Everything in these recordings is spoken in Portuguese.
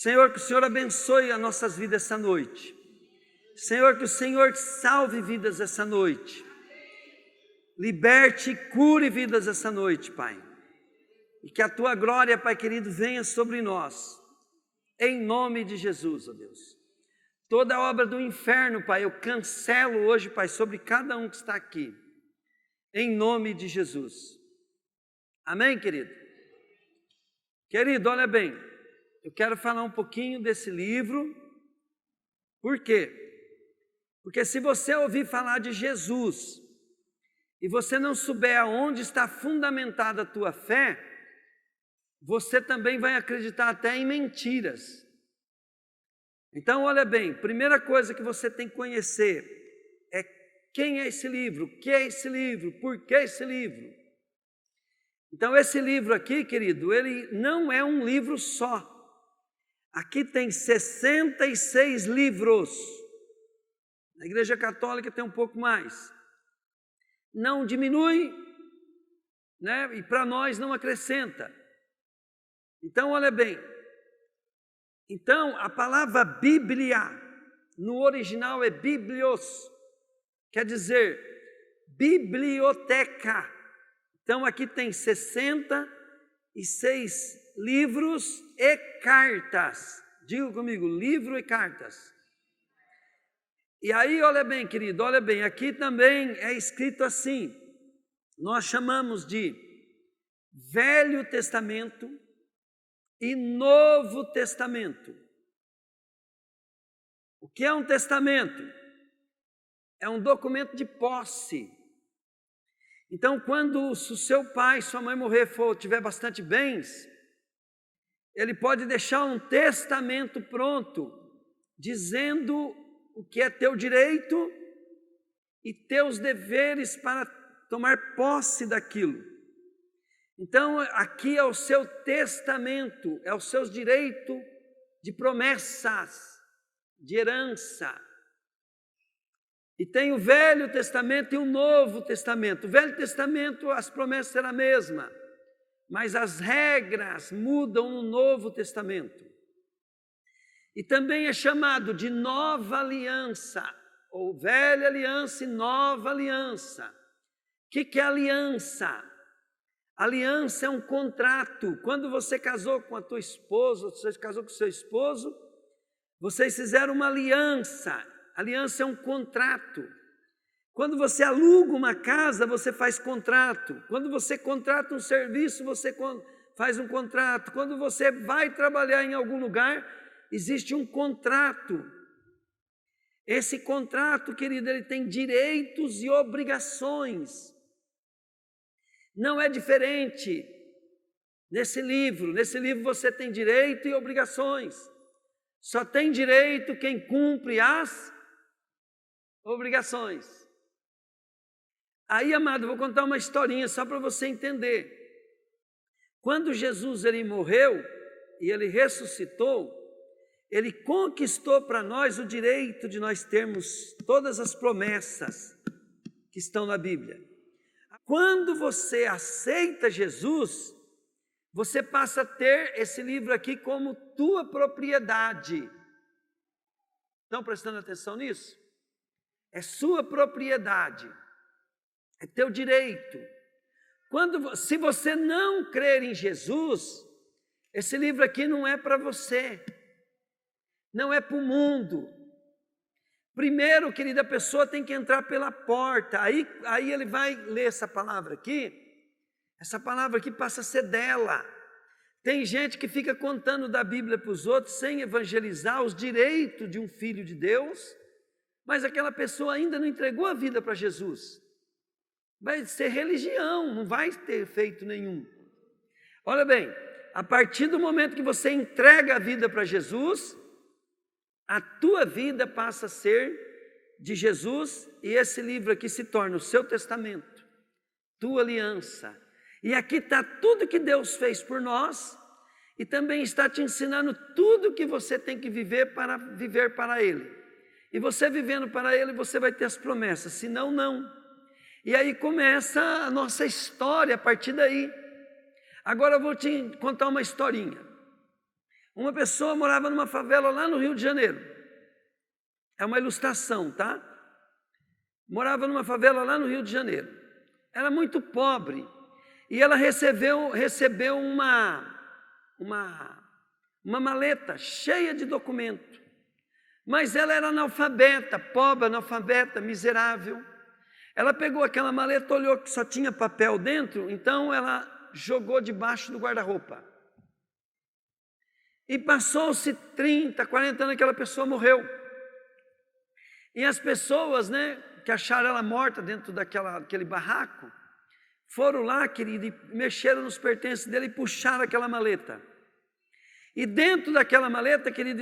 Senhor, que o Senhor abençoe as nossas vidas essa noite. Senhor, que o Senhor salve vidas essa noite. Liberte e cure vidas essa noite, Pai. E que a Tua glória, Pai querido, venha sobre nós. Em nome de Jesus, ó Deus. Toda obra do inferno, Pai, eu cancelo hoje, Pai, sobre cada um que está aqui. Em nome de Jesus. Amém, querido? Querido, olha bem. Eu quero falar um pouquinho desse livro. Por quê? Porque se você ouvir falar de Jesus e você não souber aonde está fundamentada a tua fé, você também vai acreditar até em mentiras. Então, olha bem, primeira coisa que você tem que conhecer é quem é esse livro, o que é esse livro, por que esse livro. Então, esse livro aqui, querido, ele não é um livro só. Aqui tem 66 livros. Na Igreja Católica tem um pouco mais. Não diminui, né? E para nós não acrescenta. Então, olha bem. Então, a palavra Bíblia, no original é Biblios, quer dizer biblioteca. Então, aqui tem 66 livros e cartas. Diga comigo, livro e cartas. E aí, olha bem, querido, olha bem, aqui também é escrito assim, nós chamamos de Velho Testamento e Novo Testamento. O que é um testamento? É um documento de posse. Então, quando o seu pai, sua mãe morrer, tiver bastante bens, ele pode deixar um testamento pronto, dizendo o que é teu direito e teus deveres para tomar posse daquilo. Então, aqui é o seu testamento, é os seus direitos de promessas, de herança. E tem o Velho Testamento e o Novo Testamento. O Velho Testamento, as promessas eram a mesma, mas as regras mudam no Novo Testamento. E também é chamado de Nova Aliança, ou Velha Aliança e Nova Aliança. O que é aliança? Aliança é um contrato. Quando você casou com a tua esposa, você casou com o seu esposo, vocês fizeram uma aliança. Aliança é um contrato. Quando você aluga uma casa, você faz contrato. Quando você contrata um serviço, você faz um contrato. Quando você vai trabalhar em algum lugar, existe um contrato. Esse contrato, querido, ele tem direitos e obrigações. Não é diferente nesse livro. Nesse livro você tem direito e obrigações. Só tem direito quem cumpre as obrigações. Aí, amado, vou contar uma historinha só para você entender. Quando Jesus ele morreu e ele ressuscitou, ele conquistou para nós o direito de nós termos todas as promessas que estão na Bíblia. Quando você aceita Jesus, você passa a ter esse livro aqui como tua propriedade. Estão prestando atenção nisso? É sua propriedade, é teu direito. Se você não crer em Jesus, esse livro aqui não é para você, não é para o mundo. Primeiro, querida, a pessoa tem que entrar pela porta, aí ele vai ler essa palavra aqui passa a ser dela. Tem gente que fica contando da Bíblia para os outros sem evangelizar os direitos de um filho de Deus, mas aquela pessoa ainda não entregou a vida para Jesus. Vai ser religião, não vai ter efeito nenhum. Olha bem, a partir do momento que você entrega a vida para Jesus, a tua vida passa a ser de Jesus e esse livro aqui se torna o seu testamento, tua aliança. E aqui está tudo que Deus fez por nós e também está te ensinando tudo que você tem que viver para Ele. E você vivendo para Ele, você vai ter as promessas, senão não. E aí começa a nossa história a partir daí. Agora eu vou te contar uma historinha. Uma pessoa morava numa favela lá no Rio de Janeiro. É uma ilustração, tá? Morava numa favela lá no Rio de Janeiro. Era muito pobre. E ela recebeu uma maleta cheia de documento. Mas ela era analfabeta, pobre, analfabeta, miserável. Ela pegou aquela maleta, olhou que só tinha papel dentro, então ela jogou debaixo do guarda-roupa. E passou-se 30, 40 anos, aquela pessoa morreu. E as pessoas, né, que acharam ela morta dentro daquele barraco, foram lá, querido, e mexeram nos pertences dele e puxaram aquela maleta. E dentro daquela maleta, querido,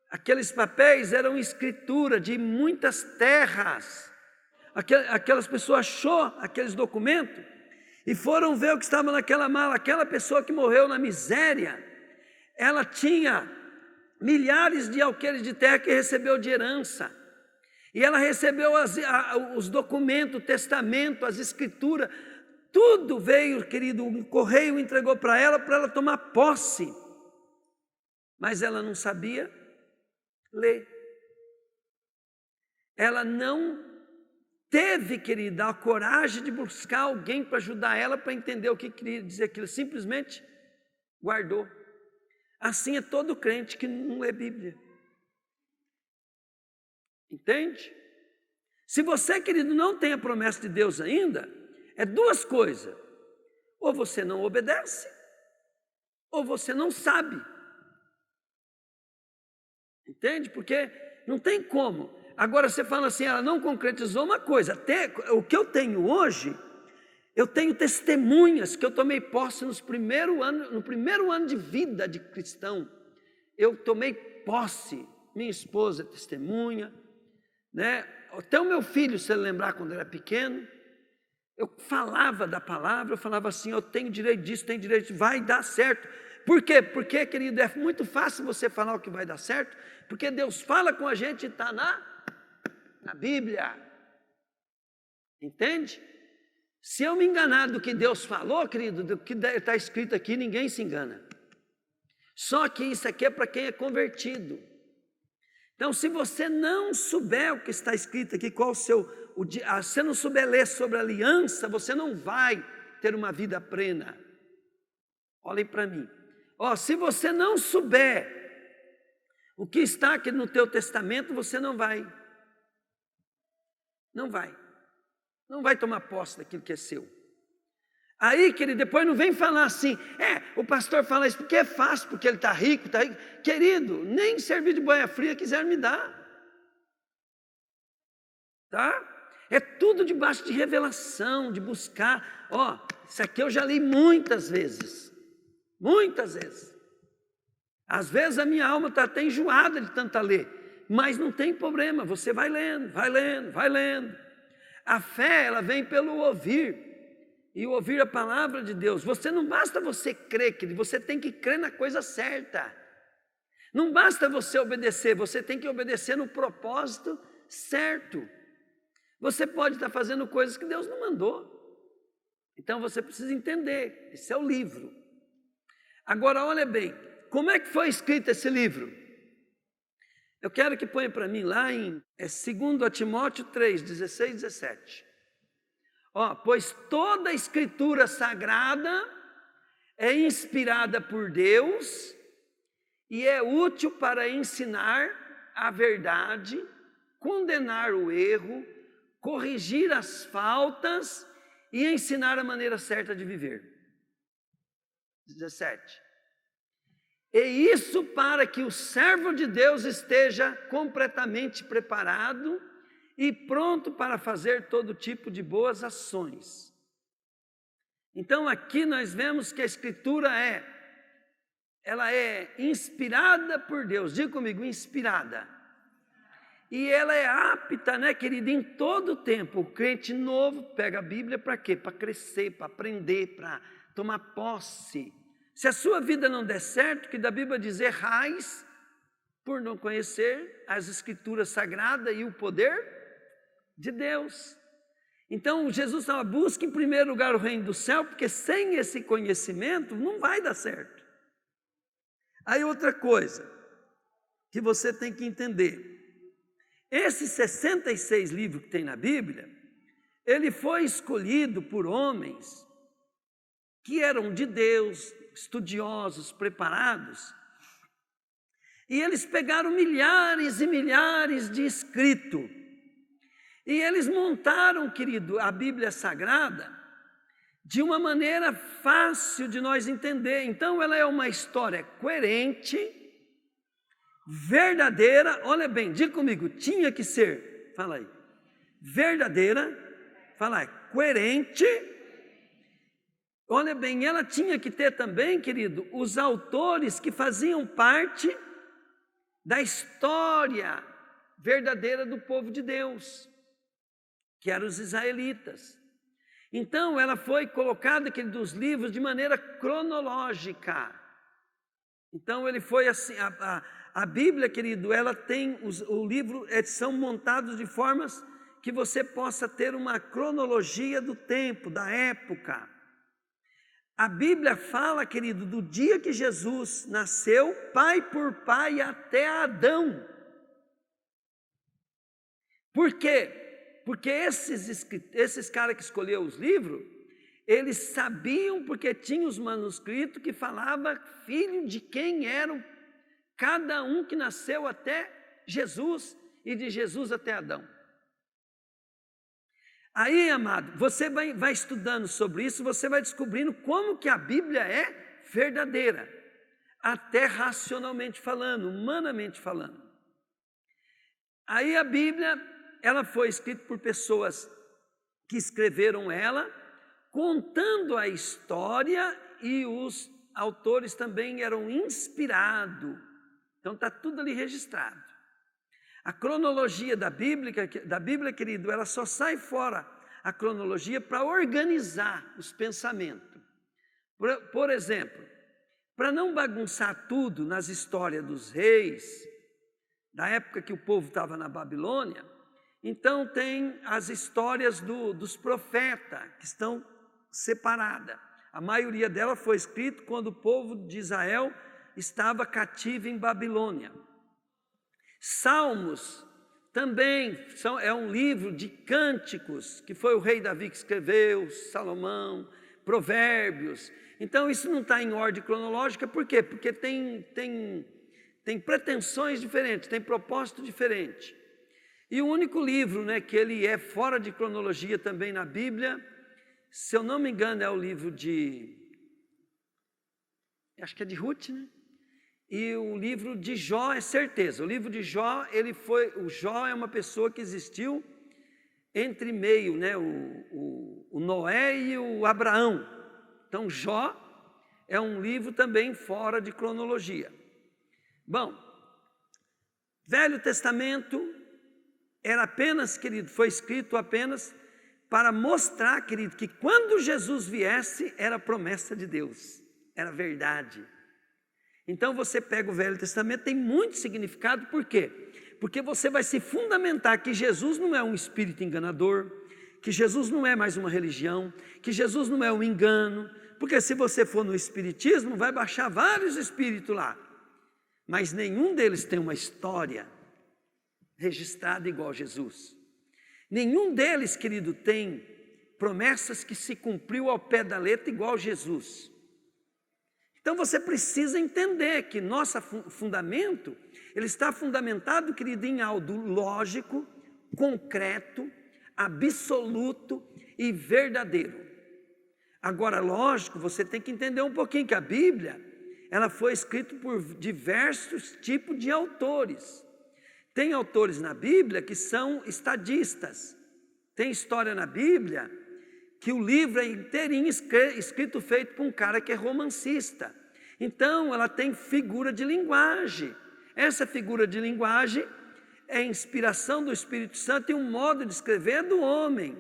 aqueles papéis eram escritura de muitas terras. Aquelas pessoas achou aqueles documentos e foram ver o que estava naquela mala. Aquela pessoa que morreu na miséria, ela tinha milhares de alqueires de terra que recebeu de herança. E ela recebeu os documentos, o testamento, as escrituras, tudo veio, querido, um correio entregou para ela tomar posse. Mas ela não sabia ler. Ela não teve, querida, a coragem de buscar alguém para ajudar ela para entender o que queria dizer aquilo. Simplesmente guardou. Assim é todo crente que não lê Bíblia. Entende? Se você, querido, não tem a promessa de Deus ainda, é duas coisas. Ou você não obedece, ou você não sabe. Entende? Porque não tem como. Agora você fala assim, ela não concretizou uma coisa. Até o que eu tenho hoje, eu tenho testemunhas que eu tomei posse no primeiro ano de vida de cristão. Eu tomei posse. Minha esposa é testemunha, né? Até o meu filho, se ele lembrar quando ele era pequeno, eu falava da palavra, eu falava assim, eu tenho direito disso, tenho direito disso, vai dar certo. Por quê? Porque, querido, é muito fácil você falar o que vai dar certo, porque Deus fala com a gente e está na Bíblia. Entende? Se eu me enganar do que Deus falou, querido, do que está escrito aqui, ninguém se engana. Só que isso aqui é para quem é convertido. Então, se você não souber o que está escrito aqui, você não souber ler sobre a aliança, você não vai ter uma vida plena. Olhem para mim. Se você não souber o que está aqui no teu testamento, você não vai. Não vai tomar posse daquilo que é seu. Aí, querido, depois não vem falar assim, o pastor fala isso porque é fácil, porque ele está rico. Querido, nem servir de banha fria quiseram me dar. Tá? É tudo debaixo de revelação, de buscar. Isso aqui eu já li muitas vezes. Muitas vezes. Às vezes a minha alma está até enjoada de tanto ler. Mas não tem problema, você vai lendo, vai lendo, vai lendo. A fé, ela vem pelo ouvir. E ouvir a palavra de Deus. Não basta você crer, querido, você tem que crer na coisa certa. Não basta você obedecer, você tem que obedecer no propósito certo. Você pode estar fazendo coisas que Deus não mandou. Então você precisa entender, esse é o livro. Agora olha bem, como é que foi escrito esse livro? Eu quero que ponha para mim lá em 2 Timóteo 3, 16 e 17. Pois toda a escritura sagrada é inspirada por Deus e é útil para ensinar a verdade, condenar o erro, corrigir as faltas e ensinar a maneira certa de viver. 17. E isso para que o servo de Deus esteja completamente preparado e pronto para fazer todo tipo de boas ações. Então aqui nós vemos que a escritura ela é inspirada por Deus. Diga comigo, inspirada. E ela é apta, né, querido, em todo o tempo. O crente novo pega a Bíblia para quê? Para crescer, para aprender, para tomar posse. Se a sua vida não der certo, que da Bíblia diz errais por não conhecer as escrituras sagradas e o poder de Deus. Então Jesus fala, busque em primeiro lugar o reino do céu, porque sem esse conhecimento não vai dar certo. Aí outra coisa que você tem que entender, esses 66 livros que tem na Bíblia, ele foi escolhido por homens que eram de Deus, estudiosos, preparados, e eles pegaram milhares e milhares de escritos, e eles montaram, querido, a Bíblia Sagrada de uma maneira fácil de nós entender. Então ela é uma história coerente, verdadeira, olha bem, diga comigo, tinha que ser, fala aí, verdadeira, fala aí, coerente, olha bem, ela tinha que ter também, querido, os autores que faziam parte da história verdadeira do povo de Deus, que eram os israelitas. Então ela foi colocada, querido, dos livros de maneira cronológica. Então ele foi assim, a Bíblia, querido, ela tem, o livro são montados de formas que você possa ter uma cronologia do tempo, da época. A Bíblia fala, querido, do dia que Jesus nasceu, pai por pai, até Adão. Por quê? Porque esses caras que escolheram os livros, eles sabiam, porque tinham os manuscritos que falava filho de quem era cada um que nasceu até Jesus e de Jesus até Adão. Aí, amado, você vai estudando sobre isso, você vai descobrindo como que a Bíblia é verdadeira, até racionalmente falando, humanamente falando. Aí a Bíblia, ela foi escrita por pessoas que escreveram ela, contando a história, e os autores também eram inspirados. Então está tudo ali registrado. A cronologia da Bíblia, querido, ela só sai fora a cronologia para organizar os pensamentos. Por exemplo, para não bagunçar tudo nas histórias dos reis, da época que o povo estava na Babilônia, então tem as histórias dos profetas, que estão separadas. A maioria dela foi escrita quando o povo de Israel estava cativo em Babilônia. Salmos também é um livro de cânticos, que foi o rei Davi que escreveu, Salomão, Provérbios. Então isso não está em ordem cronológica, por quê? Porque tem pretensões diferentes, tem propósito diferente. E o único livro, né, que ele é fora de cronologia também na Bíblia, se eu não me engano, é o livro acho que é de Ruth, né? E o livro de Jó é certeza. O livro de Jó, o Jó é uma pessoa que existiu entre meio, né, o Noé e o Abraão. Então Jó é um livro também fora de cronologia. Bom, Velho Testamento era apenas, querido, foi escrito apenas para mostrar, querido, que quando Jesus viesse, era promessa de Deus, era verdade. Então você pega o Velho Testamento, tem muito significado, por quê? Porque você vai se fundamentar que Jesus não é um espírito enganador, que Jesus não é mais uma religião, que Jesus não é um engano, porque se você for no espiritismo, vai baixar vários espíritos lá, mas nenhum deles tem uma história registrada igual Jesus. Nenhum deles, querido, tem promessas que se cumpriu ao pé da letra igual Jesus. Então você precisa entender que nosso fundamento, ele está fundamentado, querido, em algo lógico, concreto, absoluto e verdadeiro. Agora, lógico, você tem que entender um pouquinho que a Bíblia, ela foi escrita por diversos tipos de autores. Tem autores na Bíblia que são estadistas. Tem história na Bíblia que o livro é inteirinho escrito, feito por um cara que é romancista. Então, ela tem figura de linguagem. Essa figura de linguagem é inspiração do Espírito Santo e um modo de escrever do homem.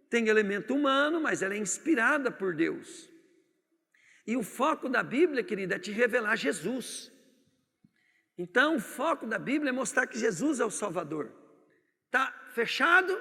Tem elemento humano, mas ela é inspirada por Deus. E o foco da Bíblia, querida, é te revelar Jesus. Então, o foco da Bíblia é mostrar que Jesus é o Salvador. Está fechado?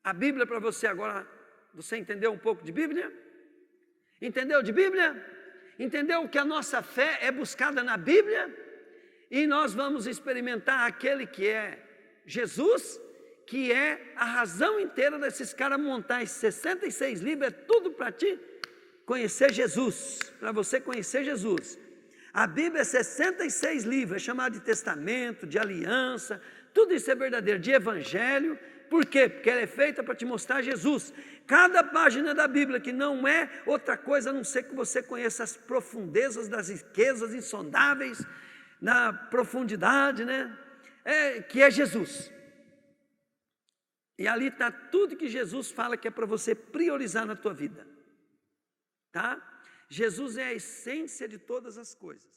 A Bíblia para você agora, você entendeu um pouco de Bíblia? Entendeu de Bíblia? Entendeu que a nossa fé é buscada na Bíblia? E nós vamos experimentar aquele que é Jesus, que é a razão inteira desses caras montar esses 66 livros, é tudo para ti conhecer Jesus, para você conhecer Jesus. A Bíblia é 66 livros, é chamado de testamento, de aliança, tudo isso é verdadeiro, de evangelho. Por quê? Porque ela é feita para te mostrar Jesus. Cada página da Bíblia que não é outra coisa a não ser que você conheça as profundezas das riquezas insondáveis, na profundidade, né? Que é Jesus. E ali está tudo que Jesus fala que é para você priorizar na tua vida. Tá? Jesus é a essência de todas as coisas.